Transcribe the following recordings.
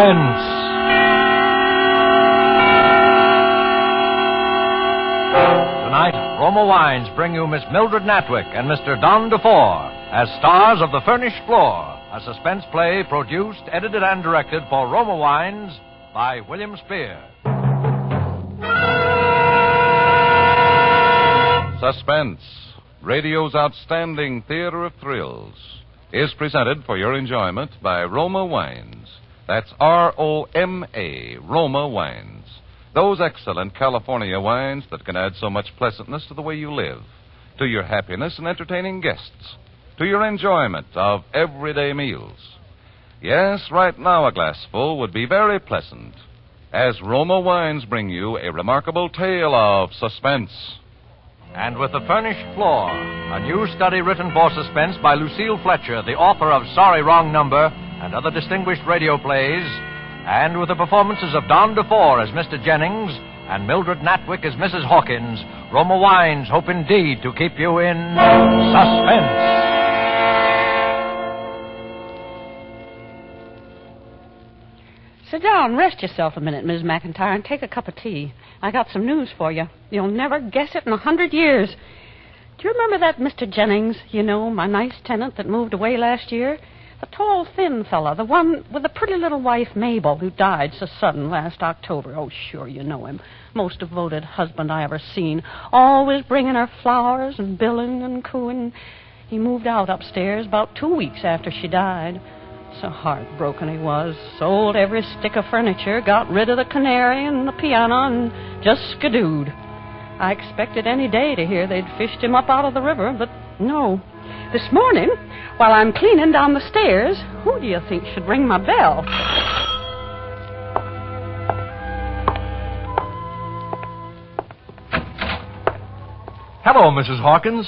Suspense. Tonight, Roma Wines bring you Miss Mildred Natwick and Mr. Don DeFore as stars of The Furnished Floor, a suspense play produced, edited, and directed for Roma Wines by William Spear. Suspense, radio's outstanding theater of thrills, is presented for your enjoyment by Roma Wines. That's R-O-M-A, Roma Wines. Those excellent California wines that can add so much pleasantness to the way you live, to your happiness in entertaining guests, to your enjoyment of everyday meals. Yes, right now a glassful would be very pleasant, as Roma Wines bring you a remarkable tale of suspense. And with The Furnished Floor, a new study written for suspense by Lucille Fletcher, the author of Sorry, Wrong Number and other distinguished radio plays, and with the performances of Don DeFore as Mr. Jennings and Mildred Natwick as Mrs. Hawkins, Roma Wines hope indeed to keep you in suspense. Sit down, rest yourself a minute, Ms. McIntyre, and take a cup of tea. I got some news for you. You'll never guess it in 100 years. Do you remember that Mr. Jennings, you know, my nice tenant that moved away last year? The tall, thin fella, the one with the pretty little wife, Mabel, who died so sudden last October. Oh, sure, you know him. Most devoted husband I ever seen. Always bringing her flowers and billing and cooing. He moved out upstairs about 2 weeks after she died. So heartbroken he was. Sold every stick of furniture, got rid of the canary and the piano, and just skidooed. I expected any day to hear they'd fished him up out of the river, but no. This morning, while I'm cleaning down the stairs, who do you think should ring my bell? Hello, Mrs. Hawkins.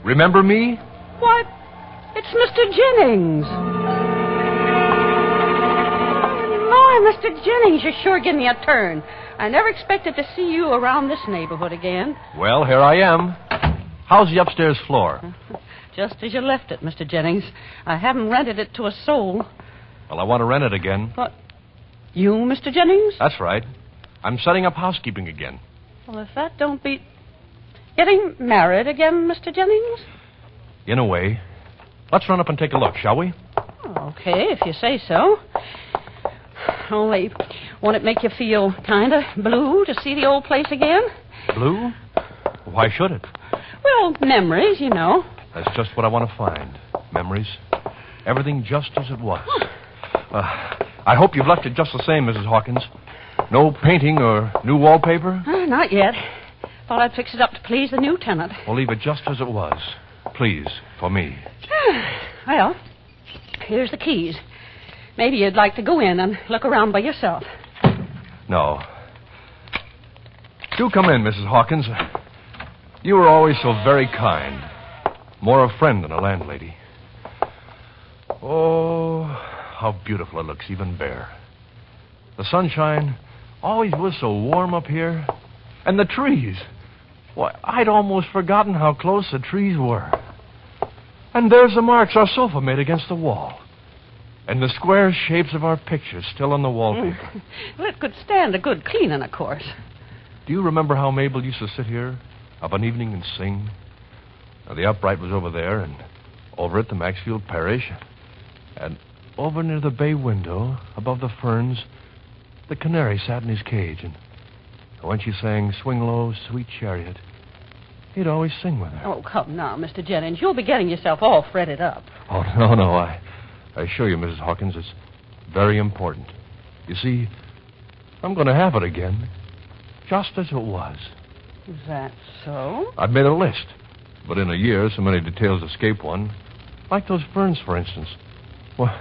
Remember me? Why, it's Mr. Jennings. My, Mr. Jennings, you sure give me a turn. I never expected to see you around this neighborhood again. Well, here I am. How's the upstairs floor? Just as you left it, Mr. Jennings. I haven't rented it to a soul. Well, I want to rent it again. What? You, Mr. Jennings? That's right. I'm setting up housekeeping again. Well, if that don't beat... Getting married again, Mr. Jennings? In a way. Let's run up and take a look, shall we? Oh, okay, if you say so. Only, won't it make you feel kind of blue to see the old place again? Blue? Why should it? Well, memories, you know. That's just what I want to find. Memories. Everything just as it was. I hope you've left it just the same, Mrs. Hawkins. No painting or new wallpaper? Not yet. Thought I'd fix it up to please the new tenant. Well, leave it just as it was. Please, for me. Well, here's the keys. Maybe you'd like to go in and look around by yourself. No. Do come in, Mrs. Hawkins. You were always so very kind. More a friend than a landlady. Oh, how beautiful it looks, even bare. The sunshine always was so warm up here. And the trees. Why, I'd almost forgotten how close the trees were. And there's the marks our sofa made against the wall. And the square shapes of our pictures still on the wallpaper. Well, it could stand a good cleaning, of course. Do you remember how Mabel used to sit here of an evening and sing? Now, the upright was over there, and over at the Maxfield Parish. And over near the bay window, above the ferns, the canary sat in his cage. And when she sang Swing Low, Sweet Chariot, he'd always sing with her. Oh, come now, Mr. Jennings. You'll be getting yourself all fretted up. Oh, no. I assure you, Mrs. Hawkins, it's very important. You see, I'm going to have it again, just as it was. Is that so? I've made a list, but in a year, so many details escape one. Like those ferns, for instance. Well,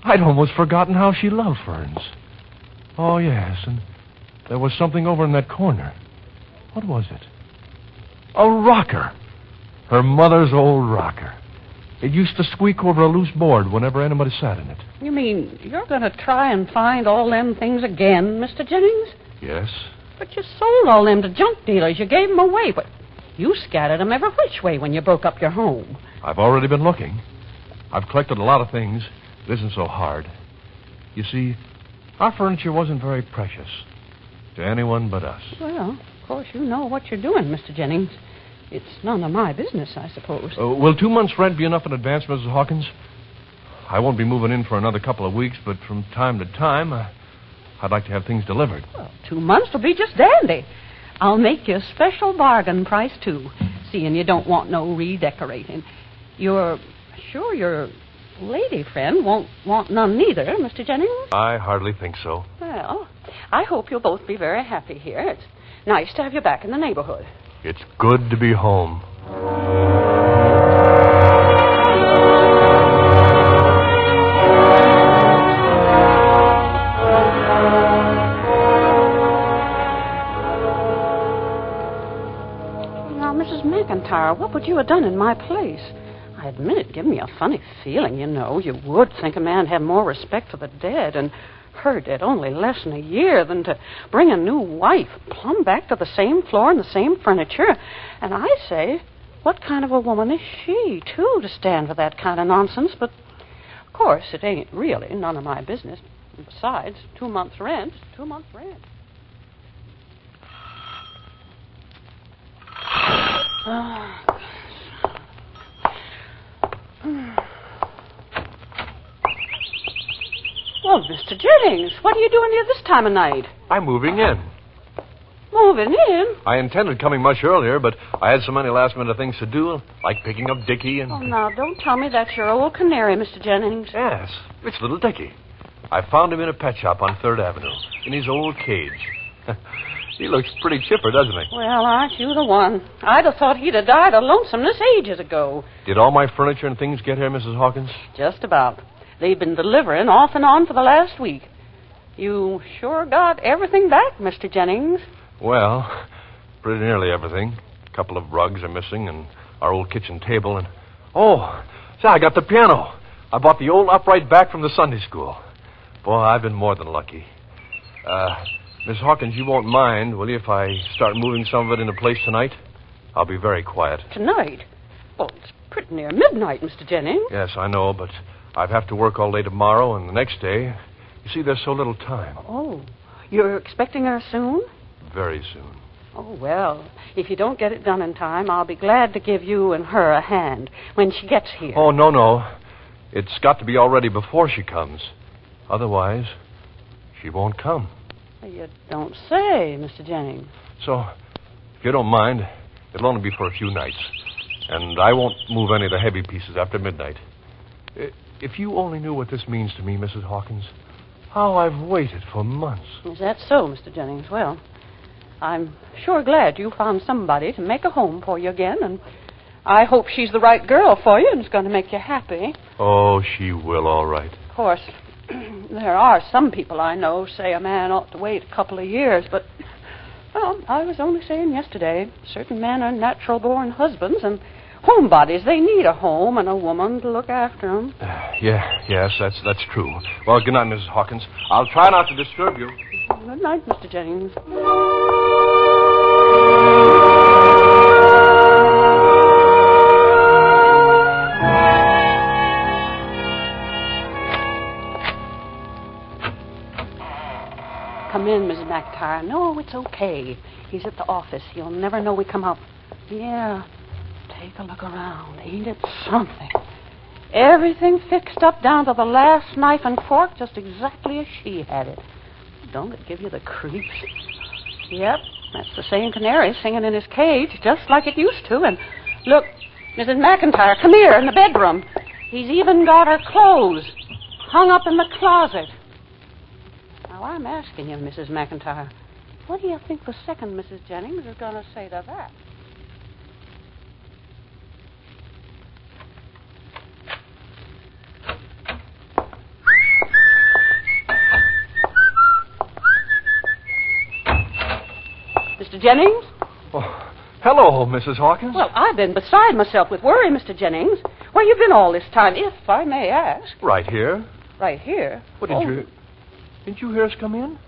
I'd almost forgotten how she loved ferns. Oh, yes, and there was something over in that corner. What was it? A rocker. Her mother's old rocker. It used to squeak over a loose board whenever anybody sat in it. You mean you're going to try and find all them things again, Mr. Jennings? Yes. But you sold all them to junk dealers. You gave them away, but you scattered them every which way when you broke up your home. I've already been looking. I've collected a lot of things. It isn't so hard. You see, Our furniture wasn't very precious to anyone but us. Well, of course, you know what you're doing, Mr. Jennings. It's none of my business, I suppose. Will 2 months' rent be enough in advance, Mrs. Hawkins? I won't be moving in for another couple of weeks, but from time to time, I'd like to have things delivered. Well, 2 months will be just dandy. I'll make you a special bargain price, too, seeing you don't want no redecorating. You're sure your lady friend won't want none neither, Mr. Jennings? I hardly think so. Well, I hope you'll both be very happy here. It's nice to have you back in the neighborhood. It's good to be home. Now, Mrs. McIntyre, what would you have done in my place? I admit it gave me a funny feeling, you know. You would think a man had more respect for the dead, and her dead only less than a year, than to bring a new wife plumb back to the same floor and the same furniture. And I say, what kind of a woman is she, too, to stand for that kind of nonsense? But, of course, it ain't really none of my business. And besides, 2 months' rent, 2 months' rent. Well, Mr. Jennings, what are you doing here this time of night? I'm moving in. Moving in? I intended coming much earlier, but I had so many last-minute things to do, like picking up Dickie and... Oh, now, don't tell me that's your old canary, Mr. Jennings. Yes, it's little Dickie. I found him in a pet shop on 3rd Avenue, in his old cage. He looks pretty chipper, doesn't he? Well, aren't you the one? I'd have thought he'd have died of lonesomeness ages ago. Did all my furniture and things get here, Mrs. Hawkins? Just about. They've been delivering off and on for the last week. You sure got everything back, Mr. Jennings? Well, pretty nearly everything. A couple of rugs are missing, and our old kitchen table, and... Oh, say, I got the piano. I bought the old upright back from the Sunday school. Boy, I've been more than lucky. Miss Hawkins, you won't mind, will you, if I start moving some of it into place tonight? I'll be very quiet. Tonight? Well, it's pretty near midnight, Mr. Jennings. Yes, I know, but I'd have to work all day tomorrow and the next day. You see, there's so little time. Oh, you're expecting her soon? Very soon. Oh, well, if you don't get it done in time, I'll be glad to give you and her a hand when she gets here. Oh, no. It's got to be all ready before she comes. Otherwise, she won't come. You don't say, Mr. Jennings. So, if you don't mind, it'll only be for a few nights. And I won't move any of the heavy pieces after midnight. If you only knew what this means to me, Mrs. Hawkins, how I've waited for months. Is that so, Mr. Jennings? Well, I'm sure glad you found somebody to make a home for you again, and I hope she's the right girl for you and is going to make you happy. Oh, she will, all right. Of course, there are some people I know say a man ought to wait a couple of years, but, well, I was only saying yesterday, certain men are natural-born husbands, and homebodies, they need a home and a woman to look after them. Yes, that's true. Well, good night, Mrs. Hawkins. I'll try not to disturb you. Good night, Mr. Jennings. Come in, Mrs. McIntyre. No, it's okay. He's at the office. He'll never know we come up. Yeah. Take a look around. Ain't it something? Everything fixed up down to the last knife and fork, just exactly as she had it. Don't it give you the creeps? Yep, that's the same canary singing in his cage, just like it used to. And look, Mrs. McIntyre, come here in the bedroom. He's even got her clothes hung up in the closet. Now, I'm asking you, Mrs. McIntyre, what do you think the second Mrs. Jennings is going to say to that? Mr. Jennings? Oh, hello, Mrs. Hawkins. Well, I've been beside myself with worry, Mr. Jennings. Where you been all this time, if I may ask? Right here. Right here? What, didn't you hear us come in?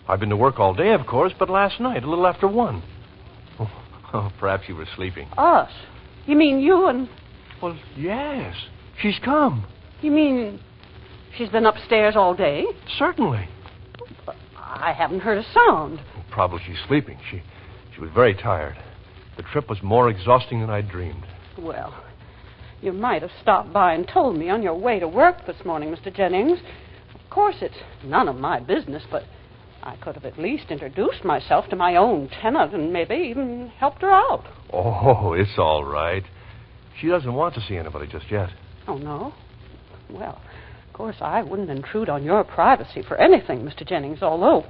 I've been to work all day, of course, but last night, a little after 1. Oh, perhaps you were sleeping. Us? You mean you and... Well, yes. She's come. You mean she's been upstairs all day? Certainly. I haven't heard a sound. Probably she's sleeping. She was very tired. The trip was more exhausting than I dreamed. Well, you might have stopped by and told me on your way to work this morning, Mr. Jennings. Of course, it's none of my business, but I could have at least introduced myself to my own tenant and maybe even helped her out. Oh, it's all right. She doesn't want to see anybody just yet. Oh, no? Well, of course, I wouldn't intrude on your privacy for anything, Mr. Jennings, although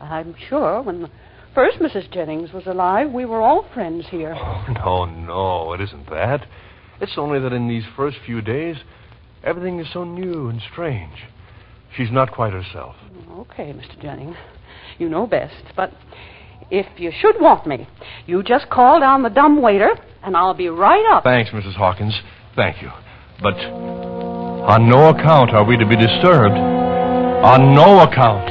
I'm sure when the first Mrs. Jennings was alive, we were all friends here. Oh, no, it isn't that. It's only that in these first few days, everything is so new and strange. She's not quite herself. Okay, Mr. Jennings. You know best. But if you should want me, you just call down the dumb waiter, and I'll be right up. Thanks, Mrs. Hawkins. Thank you. But on no account are we to be disturbed. On no account.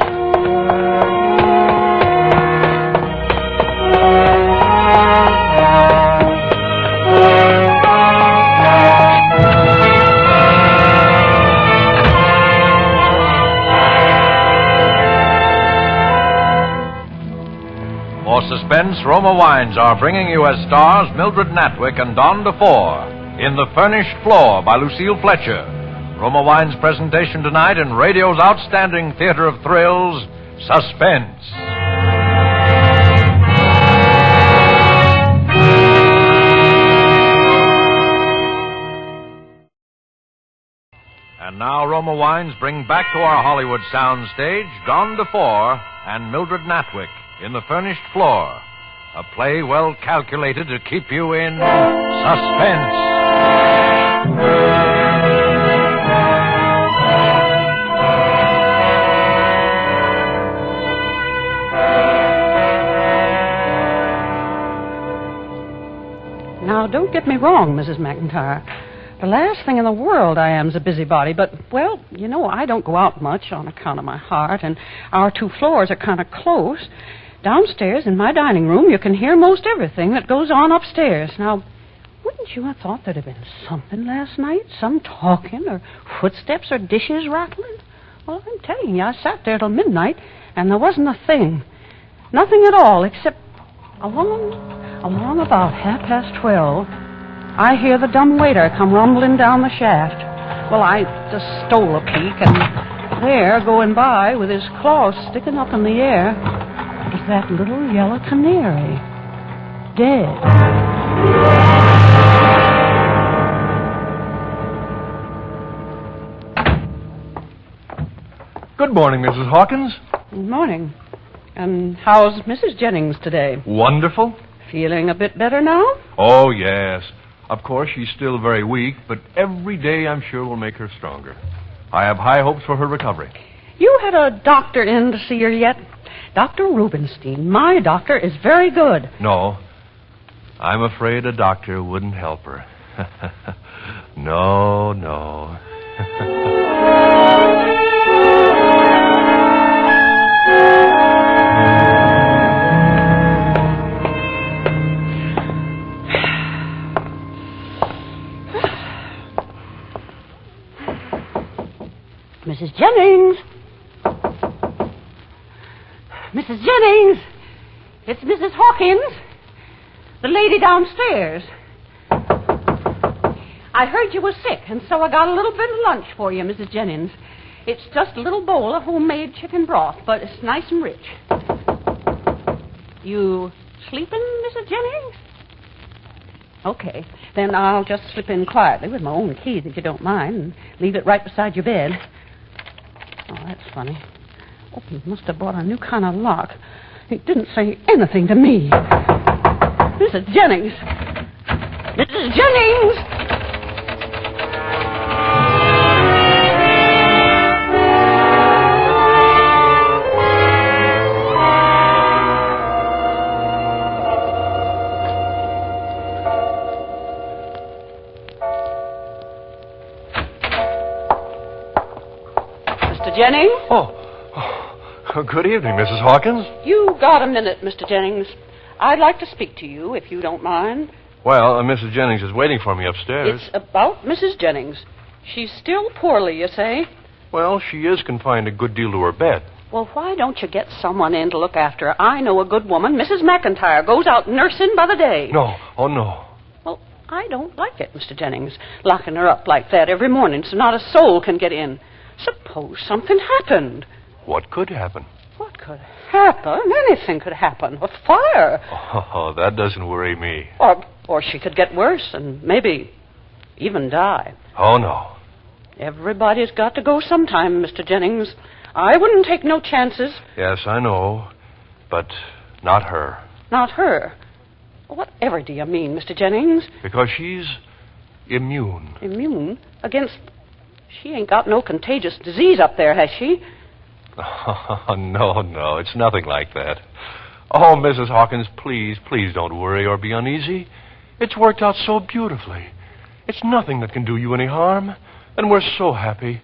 For Suspense, Roma Wines are bringing you as stars Mildred Natwick and Don DeFore in The Furnished Floor by Lucille Fletcher. Roma Wines' presentation tonight in radio's outstanding theater of thrills, Suspense. And now Roma Wines bring back to our Hollywood soundstage Don DeFore and Mildred Natwick in The Furnished Floor, a play well calculated to keep you in suspense. Now, don't get me wrong, Mrs. McIntyre. The last thing in the world I am is a busybody, but, well, you know, I don't go out much on account of my heart, and our two floors are kind of close. Downstairs in my dining room, you can hear most everything that goes on upstairs. Now, wouldn't you have thought there'd have been something last night? Some talking or footsteps or dishes rattling? Well, I'm telling you, I sat there till midnight, and there wasn't a thing. Nothing at all, except along about 12:30, I hear the dumb waiter come rumbling down the shaft. Well, I just stole a peek, and there, going by with his claws sticking up in the air, was that little yellow canary, dead. Good morning, Mrs. Hawkins. Good morning. And how's Mrs. Jennings today? Wonderful. Feeling a bit better now? Oh, yes. Of course, she's still very weak, but every day I'm sure will make her stronger. I have high hopes for her recovery. You had a doctor in to see her yet? Dr. Rubenstein. My doctor is very good. No. I'm afraid a doctor wouldn't help her. No. Mrs. Jennings! Mrs. Jennings! It's Mrs. Hawkins, the lady downstairs. I heard you were sick, and so I got a little bit of lunch for you, Mrs. Jennings. It's just a little bowl of homemade chicken broth, but it's nice and rich. You sleeping, Mrs. Jennings? Okay, then I'll just slip in quietly with my own key, if you don't mind, and leave it right beside your bed. Oh, that's funny. Oh, he must have bought a new kind of lock. He didn't say anything to me. Mrs. Jennings! Mrs. Jennings! Mr. Jennings? Oh, good evening, Mrs. Hawkins. You got a minute, Mr. Jennings. I'd like to speak to you, if you don't mind. Well, Mrs. Jennings is waiting for me upstairs. It's about Mrs. Jennings. She's still poorly, you say? Well, she is confined a good deal to her bed. Well, why don't you get someone in to look after her? I know a good woman, Mrs. McIntyre, goes out nursing by the day. No. Oh, no. Well, I don't like it, Mr. Jennings, locking her up like that every morning so not a soul can get in. Suppose something happened. What could happen? What could happen? Anything could happen. A fire. Oh, that doesn't worry me. Or she could get worse and maybe even die. Oh, no. Everybody's got to go sometime, Mr. Jennings. I wouldn't take no chances. Yes, I know. But not her. Not her. Whatever do you mean, Mr. Jennings? Because she's immune. Immune? Against... She ain't got no contagious disease up there, has she? Oh, no. It's nothing like that. Oh, Mrs. Hawkins, please don't worry or be uneasy. It's worked out so beautifully. It's nothing that can do you any harm. And we're so happy.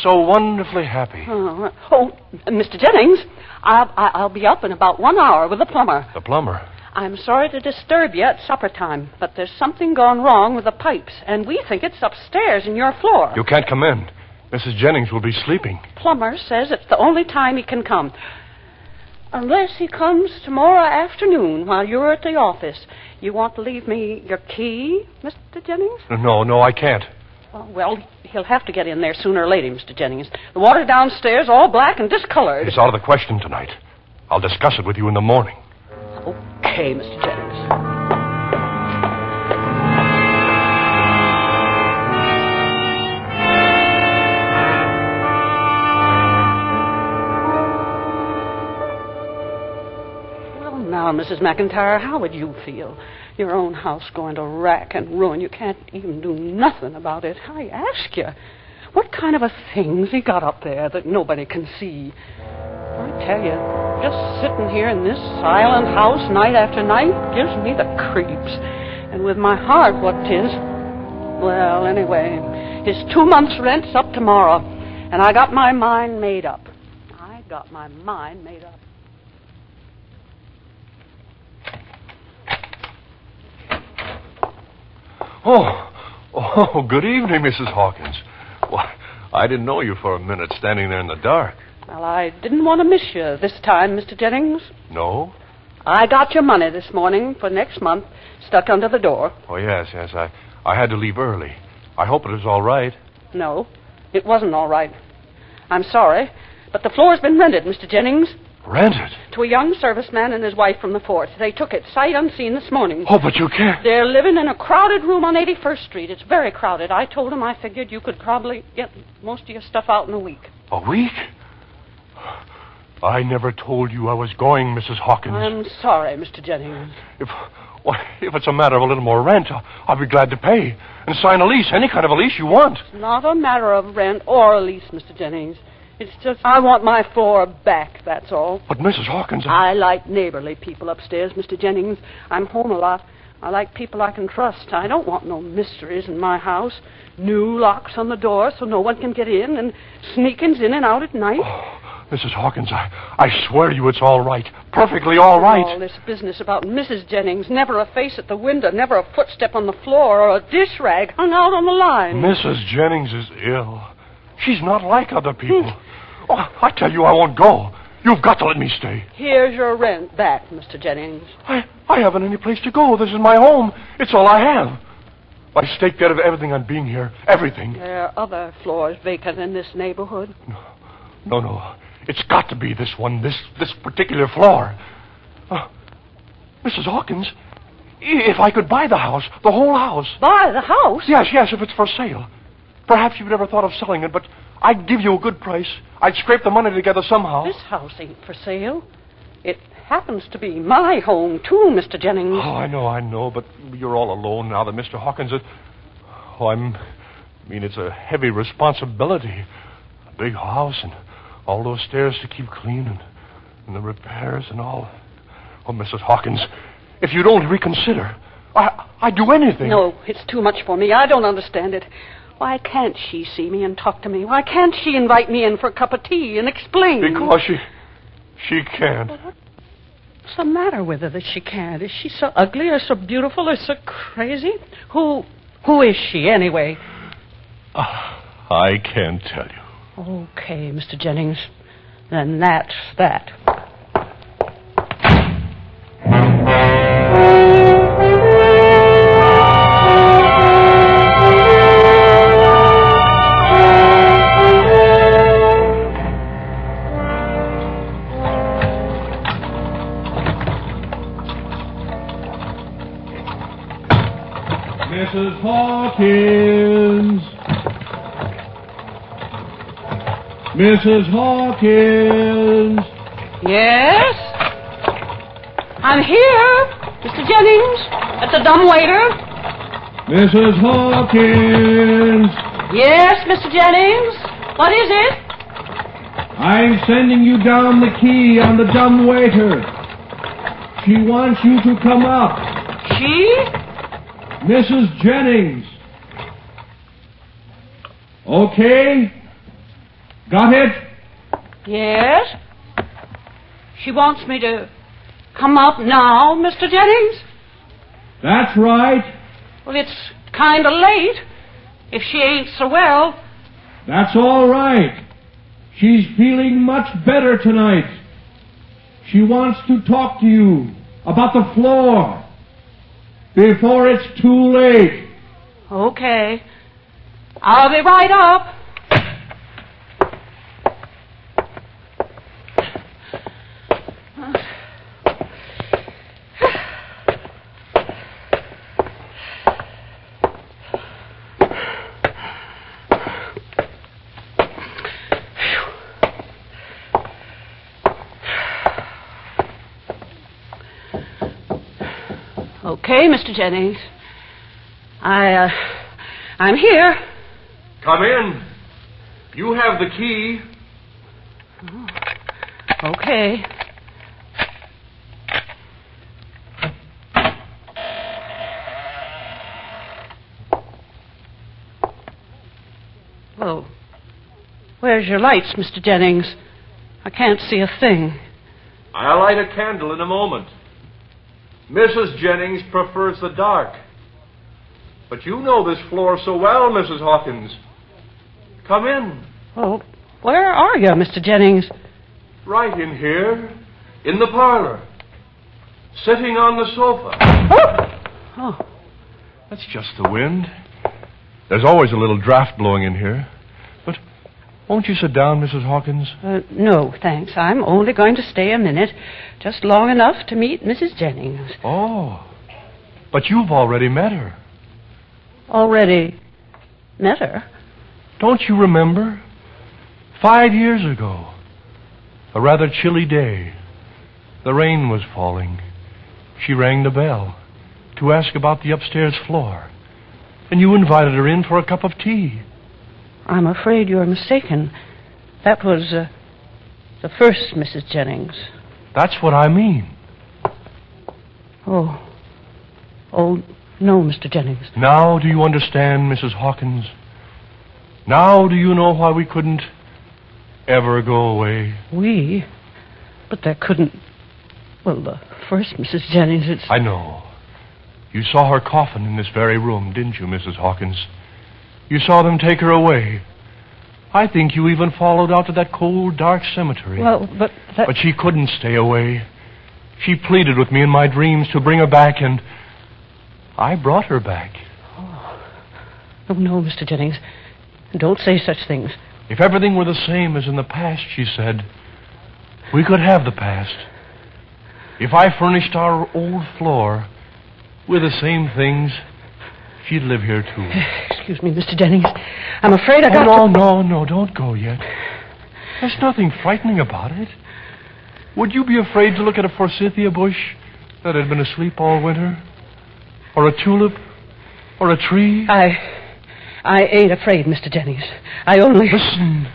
So wonderfully happy. Oh, Mr. Jennings, I'll be up in about 1 hour with the plumber. The plumber? I'm sorry to disturb you at supper time, but there's something gone wrong with the pipes, and we think it's upstairs in your floor. You can't come in. Mrs. Jennings will be sleeping. Plumber says it's the only time he can come. Unless he comes tomorrow afternoon while you're at the office. You want to leave me your key, Mr. Jennings? No, I can't. Well, he'll have to get in there sooner or later, Mr. Jennings. The water downstairs all black and discolored. It's out of the question tonight. I'll discuss it with you in the morning. Okay, Mr. Jennings. Well, now, Mrs. McIntyre, how would you feel? Your own house going to rack and ruin. You can't even do nothing about it. I ask you, what kind of a thing's he got up there that nobody can see? I tell you, just sitting here in this silent house night after night gives me the creeps. And with my heart what 'tis. Well, anyway, his 2 months' rent's up tomorrow, and I got my mind made up. Oh, good evening, Mrs. Hawkins. Well, I didn't know you for a minute standing there in the dark. Well, I didn't want to miss you this time, Mr. Jennings. No? I got your money this morning for next month stuck under the door. Oh, yes. I had to leave early. I hope it was all right. No, it wasn't all right. I'm sorry, but the floor's been rented, Mr. Jennings. Rented? To a young serviceman and his wife from the 4th. They took it sight unseen this morning. Oh, but you can't. They're living in a crowded room on 81st Street. It's very crowded. I told them I figured you could probably get most of your stuff out in a week. A week? I never told you I was going, Mrs. Hawkins. I'm sorry, Mr. Jennings. If it's a matter of a little more rent, I'll be glad to pay and sign a lease, any kind of a lease you want. It's not a matter of rent or a lease, Mr. Jennings. It's just I want my floor back, that's all. But, Mrs. Hawkins... I like neighborly people upstairs, Mr. Jennings. I'm home a lot. I like people I can trust. I don't want no mysteries in my house. New locks on the door so no one can get in, and sneakings in and out at night. Oh, Mrs. Hawkins, I swear to you it's all right. Perfectly all right. All this business about Mrs. Jennings. Never a face at the window, never a footstep on the floor, or a dish rag hung out on the line. Mrs. Jennings is ill. She's not like other people. Oh, I tell you, I won't go. You've got to let me stay. Here's your rent back, Mr. Jennings. I haven't any place to go. This is my home. It's all I have. I staked out of everything on being here. Everything. There are other floors vacant in this neighborhood. No. It's got to be this one, this particular floor. Mrs. Hawkins, if I could buy the house, the whole house. Buy the house? Yes, if it's for sale. Perhaps you've never thought of selling it, but I'd give you a good price. I'd scrape the money together somehow. This house ain't for sale. It happens to be my home, too, Mr. Jennings. Oh, I know, but you're all alone now that Mr. Hawkins is... it's a heavy responsibility. A big house and all those stairs to keep clean and the repairs and all. Oh, Mrs. Hawkins, if you'd only reconsider, I'd do anything. No, it's too much for me. I don't understand it. Why can't she see me and talk to me? Why can't she invite me in for a cup of tea and explain? Because she can't. What's the matter with her that she can't? Is she so ugly or so beautiful or so crazy? Who is she, anyway? I can't tell you. Okay, Mr. Jennings. Then that's that. Mrs. Hawkins! Mrs. Hawkins! Yes? I'm here, Mr. Jennings, at the dumbwaiter. Mrs. Hawkins! Yes, Mr. Jennings. What is it? I'm sending you down the key on the dumbwaiter. She wants you to come up. She? Mrs. Jennings. Okay? Got it? Yes? She wants me to come up now, Mr. Jennings? That's right. Well, it's kind of late. If she ain't so well. That's all right. She's feeling much better tonight. She wants to talk to you about the floor before it's too late. Okay. I'll be right up. Okay, Mr. Jennings. I'm here. Come in. You have the key. Okay. Well, where's your lights, Mr. Jennings? I can't see a thing. I'll light a candle in a moment. Mrs. Jennings prefers the dark. But you know this floor so well, Mrs. Hawkins. Come in. Oh, where are you, Mr. Jennings? Right in here, in the parlor. Sitting on the sofa. Oh. That's just the wind. There's always a little draft blowing in here. But won't you sit down, Mrs. Hawkins? No, thanks. I'm only going to stay a minute. Just long enough to meet Mrs. Jennings. Oh. But you've already met her. Already met her? Don't you remember? 5 years ago. A rather chilly day. The rain was falling. She rang the bell to ask about the upstairs floor. And you invited her in for a cup of tea. I'm afraid you're mistaken. That was the first Mrs. Jennings. That's what I mean. Oh, no, Mr. Jennings. Now do you understand, Mrs. Hawkins? Now do you know why we couldn't ever go away? We? But there couldn't... Well, the first Mrs. Jennings, it's... I know. You saw her coffin in this very room, didn't you, Mrs. Hawkins? You saw them take her away. I think you even followed out to that cold, dark cemetery. Well, but that... But she couldn't stay away. She pleaded with me in my dreams to bring her back, and I brought her back. Oh, no, Mr. Jennings. Don't say such things. If everything were the same as in the past, she said, we could have the past. If I furnished our old floor with the same things, she'd live here, too. Excuse me, Mr. Jennings. I'm afraid I got No, don't go yet. There's nothing frightening about it. Would you be afraid to look at a forsythia bush that had been asleep all winter? Or a tulip? Or a tree? I ain't afraid, Mr. Jennings. I only... Listen.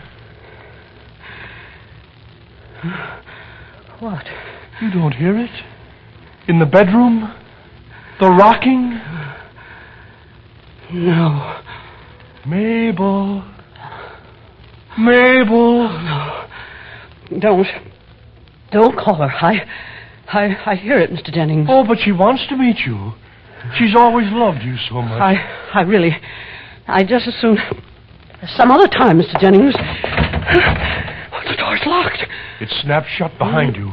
What? You don't hear it? In the bedroom? The rocking? No. Mabel. Mabel. No. Don't call her. I hear it, Mr. Jennings. Oh, but she wants to meet you. She's always loved you so much. I just as soon... Some other time, Mr. Jennings. The door's locked. It snapped shut behind you.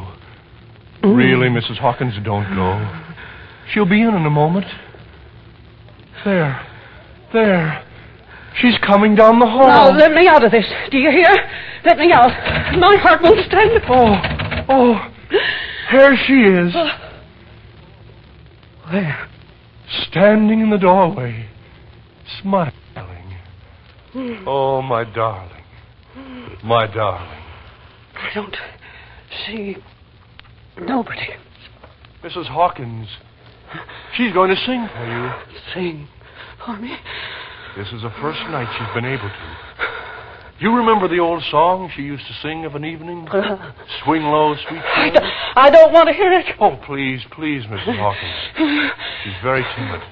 Really, Mrs. Hawkins, don't go. She'll be in a moment. There. She's coming down the hall. Now, let me out of this. Do you hear? Let me out. My heart won't stand it. Oh, here she is. Where? Standing in the doorway, smiling. Oh, my darling. My darling. I don't see nobody. Mrs. Hawkins, she's going to sing for you. Sing for me? This is the first night she's been able to. You remember the old song she used to sing of an evening? Swing low, sweet child? I don't want to hear it. Oh, please, Mrs. Hawkins. She's very timid.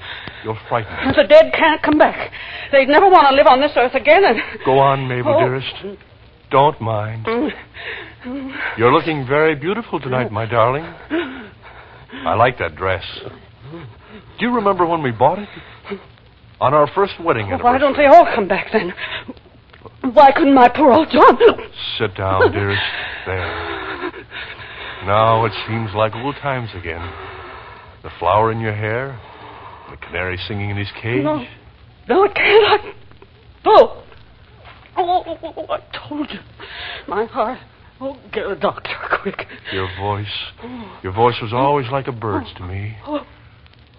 You'll frighten her. The dead can't come back. They'd never want to live on this earth again. Go on, Mabel, dearest. Don't mind. You're looking very beautiful tonight, my darling. I like that dress. Do you remember when we bought it? On our first wedding anniversary. Why don't they all come back then? Why couldn't my poor old John... Sit down, dearest. There. Now it seems like old times again. The flower in your hair, the canary singing in his cage. No, it can't. Oh, I told you. My heart. Oh, get a doctor, quick. Your voice was always like a bird's to me.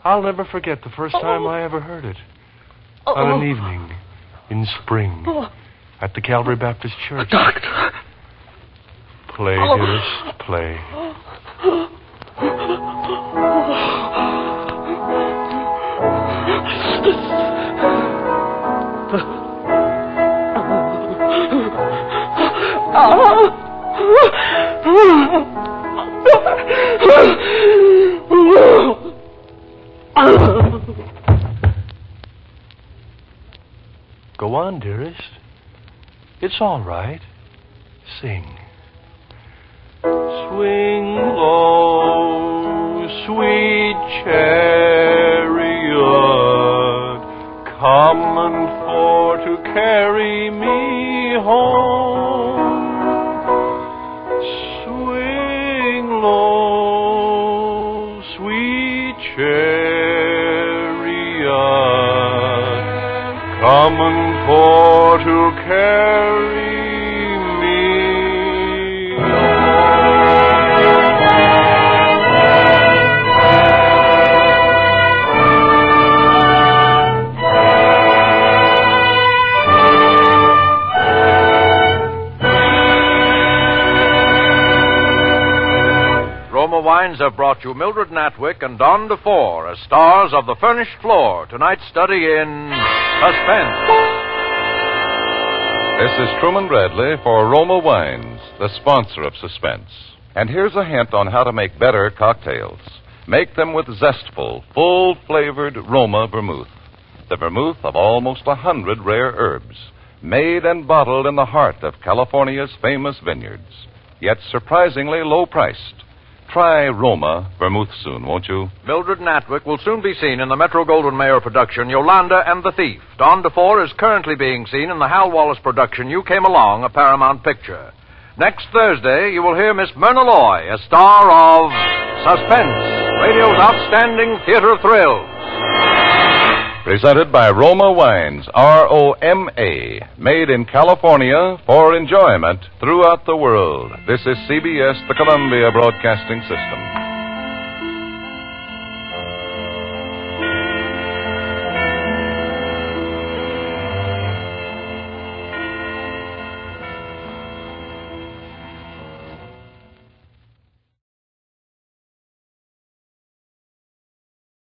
I'll never forget the first time I ever heard it. On an evening in spring at the Calvary Baptist Church. Doctor. Play, dearest, play. Go on, dearest. It's all right. Sing. Swing low, sweet chariot, coming for to carry me home. Swing low, sweet chariot, coming for to carry me Roma Wines have brought you Mildred Natwick and Don DeFore as stars of The Furnished Floor, tonight's study in Suspense. This is Truman Bradley for Roma Wines, the sponsor of Suspense. And here's a hint on how to make better cocktails. Make them with zestful, full-flavored Roma vermouth. The vermouth of almost 100 rare herbs, made and bottled in the heart of California's famous vineyards, yet surprisingly low-priced. Try Roma vermouth soon, won't you? Mildred Natwick will soon be seen in the Metro-Goldwyn-Mayer production Yolanda and the Thief. Don DeFore is currently being seen in the Hal Wallace production You Came Along, a Paramount picture. Next Thursday, you will hear Miss Myrna Loy, a star of Suspense, radio's outstanding theater of thrills. Presented by Roma Wines, R-O-M-A, made in California for enjoyment throughout the world. This is CBS, the Columbia Broadcasting System.